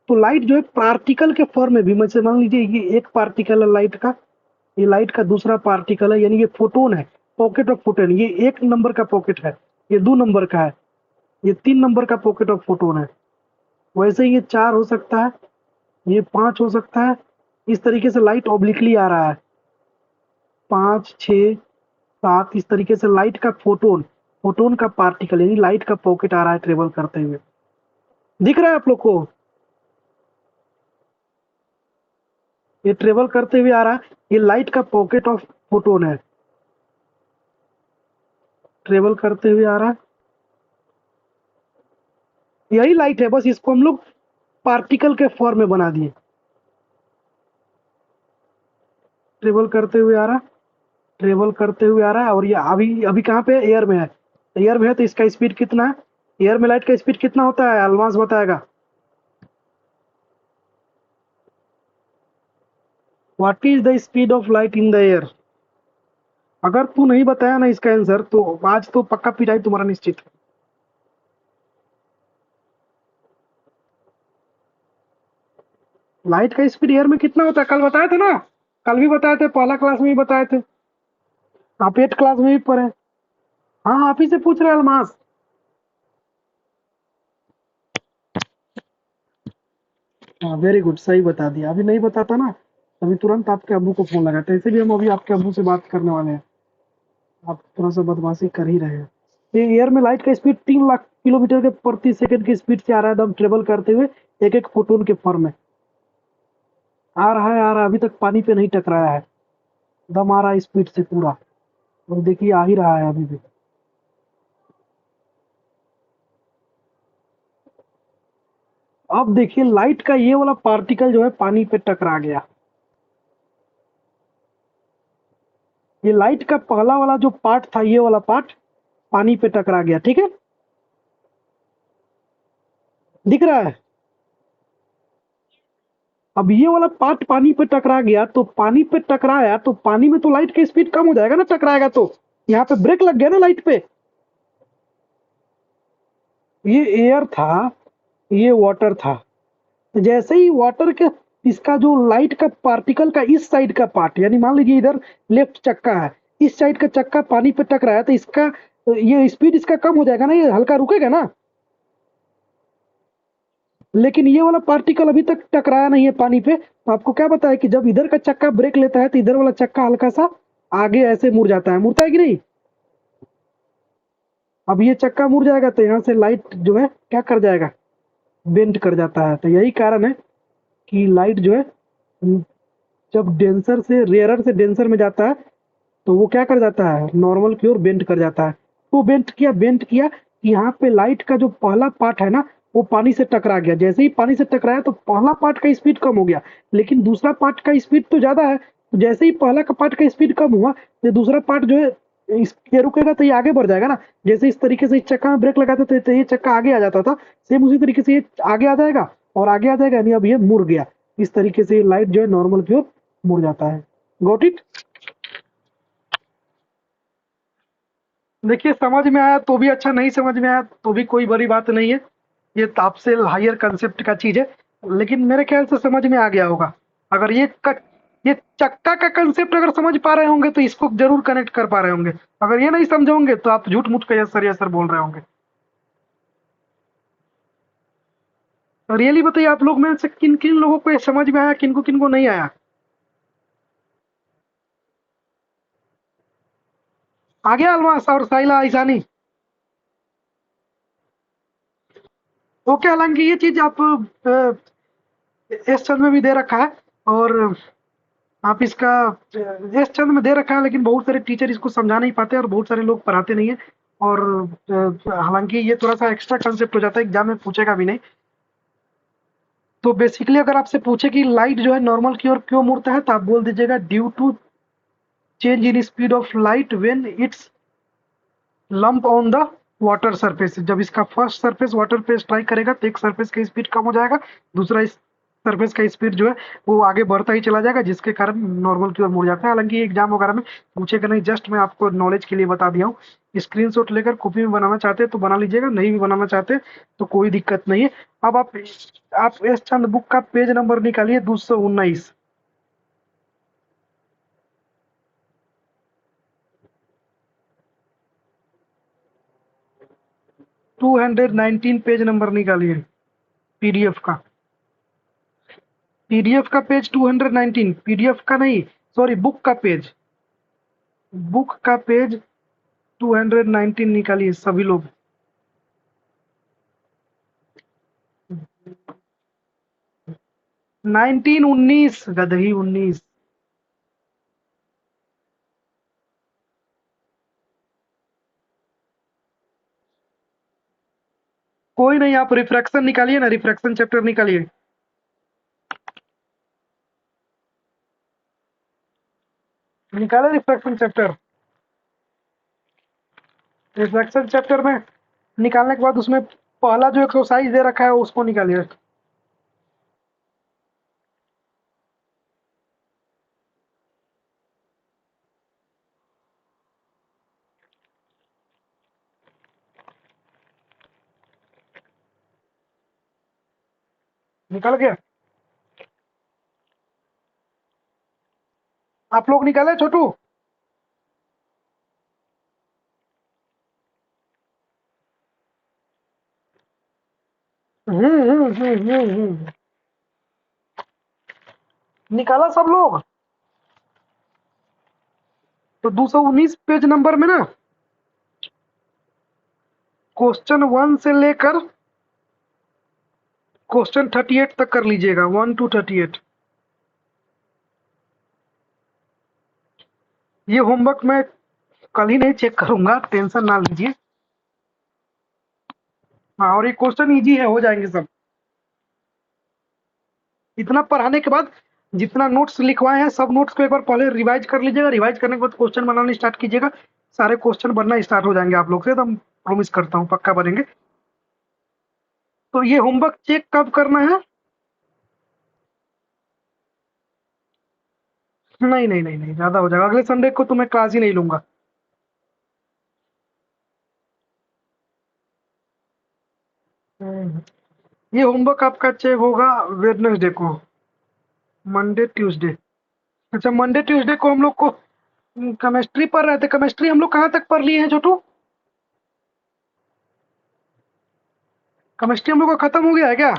तो लाइट जो है पार्टिकल के फॉर्म में भी, जैसे मान लीजिए ये एक पार्टिकल है लाइट का, ये लाइट का दूसरा पार्टिकल है, यानी ये फोटोन है, पॉकेट ऑफ फोटोन। ये 1 नंबर का पॉकेट है, ये 2 नंबर का है, ये 3 नंबर का पॉकेट ऑफ फोटोन है। वैसे ही ये 4 हो सकता है, ये 5 हो सकता है। इस तरीके से लाइट ऑब्लिकली आ रहा है, 5, 6, 7, इस तरीके से लाइट का फोटोन, फोटोन का पार्टिकल यानी लाइट का पॉकेट आ रहा है ट्रेवल करते हुए। दिख रहा है आप लोग को? ये ट्रेवल करते हुए आ रहा है, ये लाइट का पॉकेट ऑफ फोटोन है, ट्रेवल करते हुए आ रहा है। यही लाइट है, बस इसको हम लोग पार्टिकल के फॉर्म में बना दिए। ट्रेवल करते हुए आ रहा है, ट्रेवल करते हुए आ रहा है, और ये अभी अभी कहाँ पे है? एयर में है। एयर में है तो इसका स्पीड कितना है? एयर में लाइट का स्पीड कितना होता है? अलमास बताएगा। What is the speed of light in the air? अगर तू नहीं बताया ना इसका आंसर तो आज तो पक्का पिटाई तुम्हारा निश्चित है। लाइट का स्पीड एयर में कितना होता है? कल बताए थे ना, कल भी बताए थे, पहला क्लास में भी बताए थे, आप 8 क्लास में भी पढ़े। हाँ, आप ही से पूछ रहे हैं अलमास। हाँ वेरी गुड, सही बता दिया। अभी नहीं बताता ना, अभी तुरंत आपके अब्बू को फोन लगाते, इसीलिए हम अभी आपके अब्बू से बात करने वाले हैं। आप थोड़ा सा बदमाशी कर ही रहे हैं। ये एयर में लाइट का स्पीड 3 लाख किलोमीटर के प्रति सेकंड की स्पीड से आ रहा है, एकदम ट्रेवल करते हुए एक एक फोटोन के फॉर्म में आ रहा है, आ रहा है। अभी तक पानी पे नहीं टकराया है, दम आ रहा है स्पीड से पूरा। और देखिए आ ही रहा है अभी भी। अब देखिए लाइट का ये वाला पार्टिकल जो है पानी पे टकरा गया। ये लाइट का पहला वाला जो पार्ट था, ये वाला पार्ट पानी पे टकरा गया, ठीक है, दिख रहा है। अब ये वाला पार्ट पानी पे टकरा गया, तो पानी पे टकराया तो पानी में तो लाइट की स्पीड कम हो जाएगा ना, टकराएगा तो। यहाँ पे ब्रेक लग गया ना लाइट पे। ये एयर था, ये वाटर था। तो जैसे ही वाटर के, इसका जो लाइट का पार्टिकल का इस साइड का पार्ट, यानी मान लीजिए इधर लेफ्ट चक्का है, इस साइड का चक्का पानी पे टकराया तो इसका ये स्पीड इसका कम हो जाएगा ना, ये हल्का रुकेगा ना। लेकिन ये वाला पार्टिकल अभी तक टकराया नहीं है पानी पे, तो आपको क्या पता है कि जब इधर का चक्का ब्रेक लेता है तो इधर वाला चक्का हल्का सा आगे ऐसे मुड़ जाता है, मुड़ता है कि नहीं? अब ये चक्का मुड़ जाएगा तो यहाँ से लाइट जो है क्या कर जाएगा? बेंड कर जाता है। तो यही कारण है कि लाइट जो है जब डेंसर से रेयरर से डेंसर में जाता है तो वो क्या कर जाता है? नॉर्मल की ओर बेंड कर जाता है। वो बेंड किया, यहाँ पे लाइट का जो पहला पार्ट है ना, वो पानी से टकरा गया। जैसे ही पानी से टकराया तो पहला पार्ट का स्पीड कम हो गया, लेकिन दूसरा पार्ट का स्पीड तो ज्यादा है। तो जैसे ही पहला का पार्ट का स्पीड कम हुआ तो दूसरा पार्ट जो है ये रुकेगा तो ये आगे बढ़ जाएगा ना। जैसे इस तरीके से इस चक्का में ब्रेक लगाते थे तो ये चक्का आगे आ जाता था, सेम उसी तरीके से ये आगे आ जाएगा, और आगे आ जाएगा यानी अब ये मुड़ गया। इस तरीके से लाइट जो है नॉर्मल की ओर मुड़ जाता है। Got it? देखिए समझ में आया तो भी अच्छा, नहीं समझ में आया तो भी कोई बड़ी बात नहीं है, ये तो आपसे हायर कंसेप्ट का चीज है। लेकिन मेरे ख्याल से समझ में आ गया होगा। अगर ये चक्का का कंसेप्ट अगर समझ पा रहे होंगे तो इसको जरूर कनेक्ट कर पा रहे होंगे। अगर ये नहीं समझोगे तो आप झूठ मूठ का यस सर बोल रहे होंगे। रियली बताइए, आप लोग में से किन किन लोगों को ये समझ में आया, किनको किनको नहीं आया? आ गया अलमास और साइला ईशानी? ओके, हालांकि ये चीज आप इस चंद में भी दे रखा है, और आप इसका इस चंद में दे रखा है, लेकिन बहुत सारे टीचर इसको समझा नहीं पाते और बहुत सारे लोग पढ़ाते नहीं है। और हालांकि ये थोड़ा सा एक्स्ट्रा कंसेप्ट हो जाता है, एग्जाम में पूछेगा भी नहीं। तो बेसिकली अगर आपसे पूछे कि लाइट जो है नॉर्मल की ओर क्यों मुड़ता है, तो आप बोल दीजिएगा due to change in speed of light when it's lump on the water surface. जब इसका फर्स्ट सरफेस वाटर पे स्ट्राइक करेगा तो एक सरफेस का स्पीड कम हो जाएगा, दूसरा इस सरफेस का स्पीड जो है वो आगे बढ़ता ही चला जाएगा, जिसके कारण नॉर्मल की ओर मुड़ जाता है। हालांकि एग्जाम वगैरह में पूछेगा नहीं, जस्ट मैं आपको नॉलेज के लिए बता दिया हूँ। स्क्रीनशॉट लेकर कॉपी में बनाना चाहते हैं तो बना लीजिएगा, नहीं भी बनाना चाहते तो कोई दिक्कत नहीं है। अब आप एस चंद बुक का पेज नंबर निकालिए 219, 219 पेज नंबर निकालिए। पीडीएफ का, पीडीएफ का पेज 219, पीडीएफ का नहीं, सॉरी बुक का पेज 219 निकालिए सभी लोग। 19 19 गदही 19। कोई नहीं, आप रिफ्रैक्शन निकालिए ना, रिफ्रैक्शन चैप्टर निकालिए। निकाले रिफ्रैक्शन चैप्टर। रिफ्रैक्शन चैप्टर में निकालने के बाद उसमें पहला जो एक्सरसाइज दे रखा है उसको निकालिए। निकल गया? आप लोग निकाले छोटू? निकाला सब लोग? तो 219 पेज नंबर में ना क्वेश्चन 1 से लेकर क्वेश्चन 38 तक कर लीजिएगा, 1 to 38। ये होमवर्क मैं कल ही नहीं चेक करूंगा, टेंशन ना लीजिए। हाँ, और ये क्वेश्चन इजी है, हो जाएंगे सब। इतना पढ़ाने के बाद जितना नोट्स लिखवाए हैं सब नोट्स को एक बार पहले रिवाइज कर लीजिएगा, रिवाइज करने के बाद क्वेश्चन बनाना स्टार्ट कीजिएगा, सारे क्वेश्चन बनना स्टार्ट हो जाएंगे आप लोग से, तो हम प्रॉमिस करता हूँ पक्का बनेंगे। तो ये होमवर्क चेक कब करना है? नहीं नहीं नहीं नहीं, ज्यादा हो जाएगा, अगले संडे को तो मैं क्लास ही नहीं लूंगा। हम्म, ये होमवर्क आपका चेक होगा वेडनेसडे को, मंडे ट्यूसडे। अच्छा, मंडे ट्यूसडे को हम लोग को केमिस्ट्री पढ़ रहे थे, केमिस्ट्री हम लोग कहाँ तक पढ़ लिए हैं छोटू? केमिस्ट्री हम लोग का खत्म हो गया है क्या?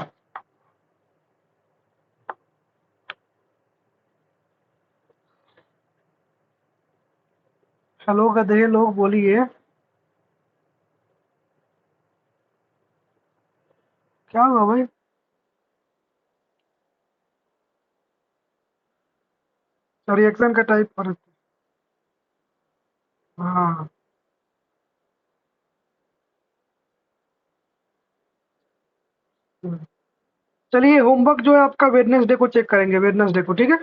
हेलो गधे लोग बोलिए, क्या हुआ भाई? रिएक्शन का टाइप पर। हाँ। चलिए, होमवर्क जो है आपका वेडनेसडे को चेक करेंगे, वेडनेसडे को, ठीक है?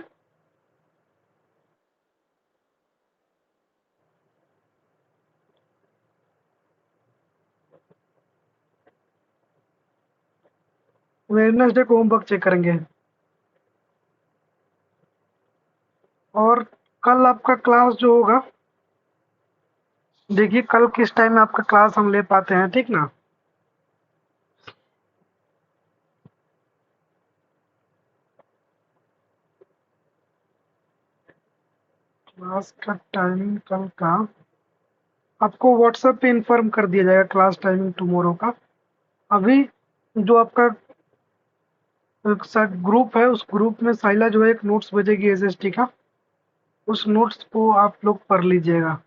वेडनेसडे को होमवर्क चेक करेंगे। और कल आपका क्लास जो होगा, देखिए कल किस टाइम में आपका क्लास हम ले पाते हैं, ठीक ना? क्लास का टाइमिंग कल का आपको व्हाट्सएप पे इन्फॉर्म कर दिया जाएगा, क्लास टाइमिंग टुमारो का। अभी जो आपका ग्रुप है उस ग्रुप में साइला जो है एक नोट्स भेजेगी एसएसटी का, उस नोट्स को आप लोग पढ़ लीजिएगा।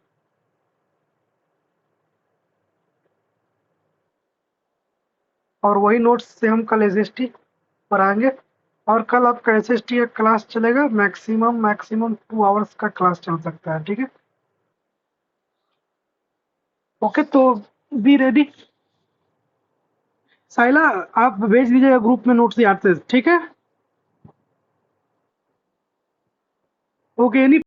और वही नोट्स से हम कल एसएसटी पढ़ाएंगे। और कल आपका एसएसटी का क्लास चलेगा, मैक्सिमम मैक्सिमम 2 आवर्स का क्लास चल सकता है, ठीक है? ओके, तो बी रेडी। साइला, आप भेज दीजिएगा ग्रुप में नोट्स याद से, ठीक है? Okay, any